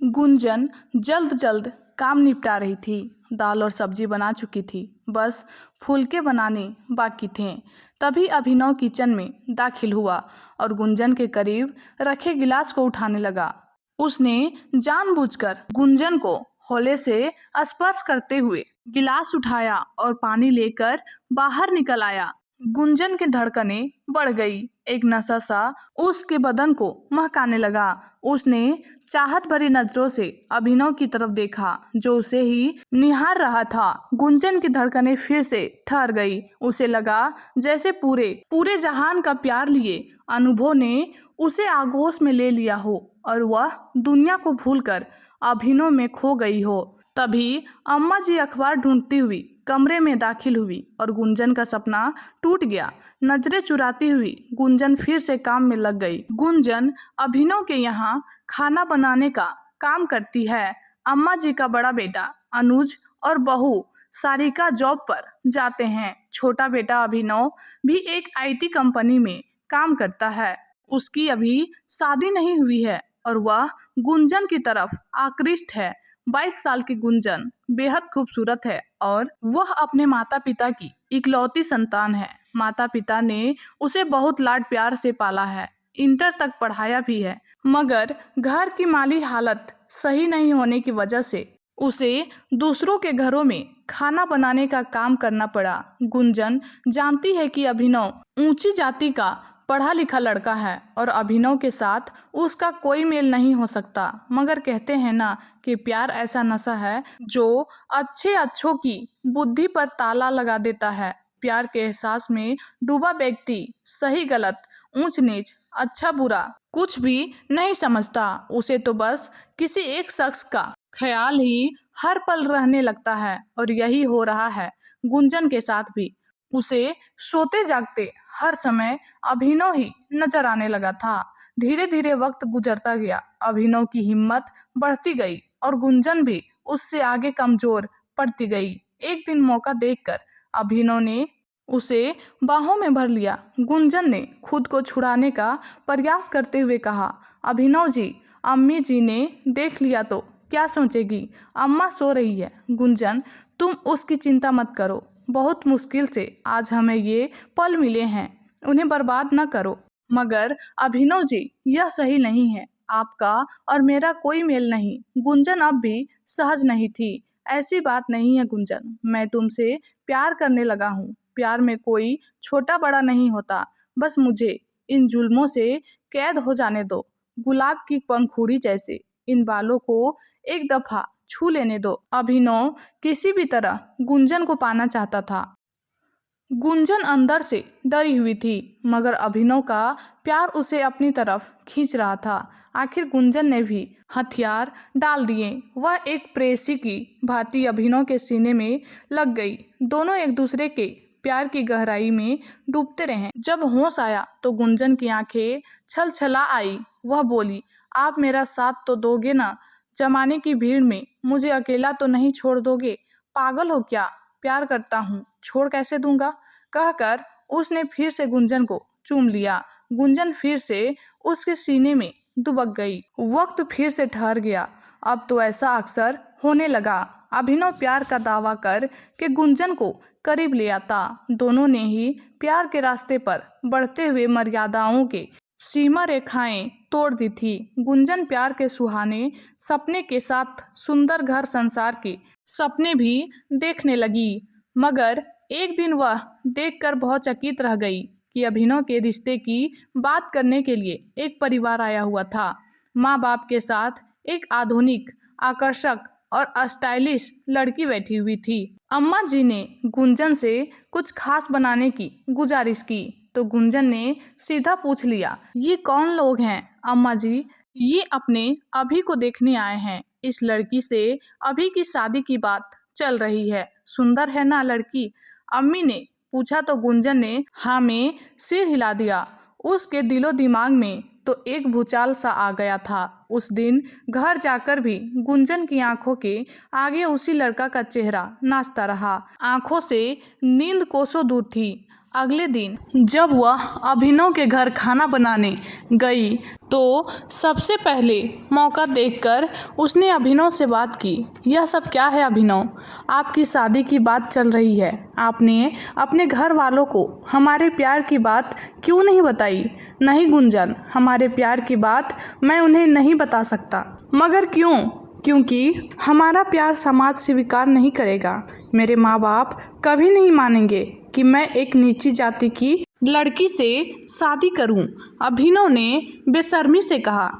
गुंजन जल्द जल्द काम निपटा रही थी। दाल और सब्जी बना चुकी थी, बस फुलके बनाने बाकी थे। तभी अभिनव किचन में दाखिल हुआ और गुंजन के करीब रखे गिलास को उठाने लगा। उसने जानबूझकर गुंजन को हौले से स्पर्श करते हुए गिलास उठाया और पानी लेकर बाहर निकल आया। गुंजन की धड़कनें बढ़ गई। एक नशा सा उसके बदन को महकाने लगा। उसने चाहत भरी नजरों से अभिनव की तरफ देखा, जो उसे ही निहार रहा था। गुंजन की धड़कनें फिर से ठहर गई। उसे लगा जैसे पूरे पूरे जहान का प्यार लिए अनुभव ने उसे आगोश में ले लिया हो और वह दुनिया को भूलकर अभिनव में खो गई हो। तभी अम्मा जी अखबार ढूंढती हुई कमरे में दाखिल हुई और गुंजन का सपना टूट गया। नजरें चुराती हुई गुंजन फिर से काम में लग गई। गुंजन अभिनव के यहाँ खाना बनाने का काम करती है। अम्मा जी का बड़ा बेटा अनुज और बहू सारिका जॉब पर जाते हैं। छोटा बेटा अभिनव भी एक आईटी कंपनी में काम करता है। उसकी अभी शादी नहीं हुई है और वह गुंजन की तरफ आकृष्ट है। 22 साल की गुंजन बेहद खूबसूरत है और वह अपने माता पिता की इकलौती संतान है। माता पिता ने उसे बहुत लाड प्यार से पाला है, इंटर तक पढ़ाया भी है, मगर घर की माली हालत सही नहीं होने की वजह से उसे दूसरों के घरों में खाना बनाने का काम करना पड़ा। गुंजन जानती है कि अभिनव ऊंची जाति का पढ़ा लिखा लड़का है और अभिनव के साथ उसका कोई मेल नहीं हो सकता, मगर कहते हैं ना कि प्यार ऐसा नशा है जो अच्छे अच्छों की बुद्धि पर ताला लगा देता है। प्यार के एहसास में डूबा व्यक्ति सही गलत, ऊंच नीच, अच्छा बुरा कुछ भी नहीं समझता। उसे तो बस किसी एक शख्स का ख्याल ही हर पल रहने लगता है और यही हो रहा है गुंजन के साथ भी। उसे सोते जागते हर समय अभिनव ही नजर आने लगा था। धीरे धीरे वक्त गुजरता गया, अभिनव की हिम्मत बढ़ती गई और गुंजन भी उससे आगे कमजोर पड़ती गई। एक दिन मौका देखकर अभिनव ने उसे बाहों में भर लिया। गुंजन ने खुद को छुड़ाने का प्रयास करते हुए कहा, अभिनव जी, अम्मी जी ने देख लिया तो क्या सोचेगी? अम्मा सो रही है। गुंजन, तुम उसकी चिंता मत करो। बहुत मुश्किल से आज हमें ये पल मिले हैं, उन्हें बर्बाद न करो। मगर अभिनव जी, यह सही नहीं है। आपका और मेरा कोई मेल नहीं। गुंजन अब भी सहज नहीं थी। ऐसी बात नहीं है गुंजन, मैं तुमसे प्यार करने लगा हूँ। प्यार में कोई छोटा बड़ा नहीं होता। बस मुझे इन जुल्मों से कैद हो जाने दो। गुलाब की पंखुड़ी जैसे इन बालों को एक दफा छू लेने दो। अभिनव किसी भी तरह गुंजन को पाना चाहता था। गुंजन अंदर से डरी हुई थी, मगर अभिनव का प्यार उसे अपनी तरफ खींच रहा था। आखिर गुंजन ने भी हथियार डाल दिए। वह एक प्रेयसी की भांति अभिनव के सीने में लग गई। दोनों एक दूसरे के प्यार की गहराई में डूबते रहे। जब होश आया तो गुंजन की आंखें छल छला आई। वह बोली, आप मेरा साथ तो दोगे ना? जमाने की भीड़ में मुझे अकेला तो नहीं छोड़ दोगे? पागल हो क्या? प्यार करता हूँ, छोड़ कैसे दूंगा? कहकर उसने फिर से गुंजन को चूम लिया। गुंजन फिर से उसके सीने में दुबक गई। वक्त फिर से ठहर गया। अब तो ऐसा अक्सर होने लगा। अभिनव प्यार का दावा कर के गुंजन को करीब ले आता। दोनों ने ही प्यार के रास्ते पर बढ़ते हुए मर्यादाओं के सीमा रेखाएं तोड़ दी थी। गुंजन प्यार के सुहाने सपने के साथ सुंदर घर संसार के सपने भी देखने लगी, मगर एक दिन वह देखकर बहुत चकित रह गई कि अभिनव के रिश्ते की बात करने के लिए एक परिवार आया हुआ था। माँ बाप के साथ एक आधुनिक, आकर्षक और स्टाइलिश लड़की बैठी हुई थी। अम्मा जी ने गुंजन से कुछ खास बनाने की गुजारिश की तो गुंजन ने सीधा पूछ लिया, ये कौन लोग हैं अम्मा जी? ये अपने अभी को देखने आए हैं। इस लड़की से अभी की शादी की बात चल रही है। सुंदर है ना लड़की? अम्मी ने पूछा तो गुंजन ने हाँ में सिर हिला दिया। उसके दिलो दिमाग में तो एक भूचाल सा आ गया था। उस दिन घर जाकर भी गुंजन की आंखों के आगे उसी लड़का का चेहरा नाचता रहा। आंखों से नींद कोसों दूर थी। अगले दिन जब वह अभिनव के घर खाना बनाने गई तो सबसे पहले मौका देखकर उसने अभिनव से बात की। यह सब क्या है अभिनव? आपकी शादी की बात चल रही है, आपने अपने घर वालों को हमारे प्यार की बात क्यों नहीं बताई? नहीं गुंजन, हमारे प्यार की बात मैं उन्हें नहीं बता सकता। मगर क्यों? क्योंकि हमारा प्यार समाज स्वीकार नहीं करेगा। मेरे माँ बाप कभी नहीं मानेंगे कि मैं एक नीची जाति की लड़की से शादी करूं, अभिनव ने बेशर्मी से कहा।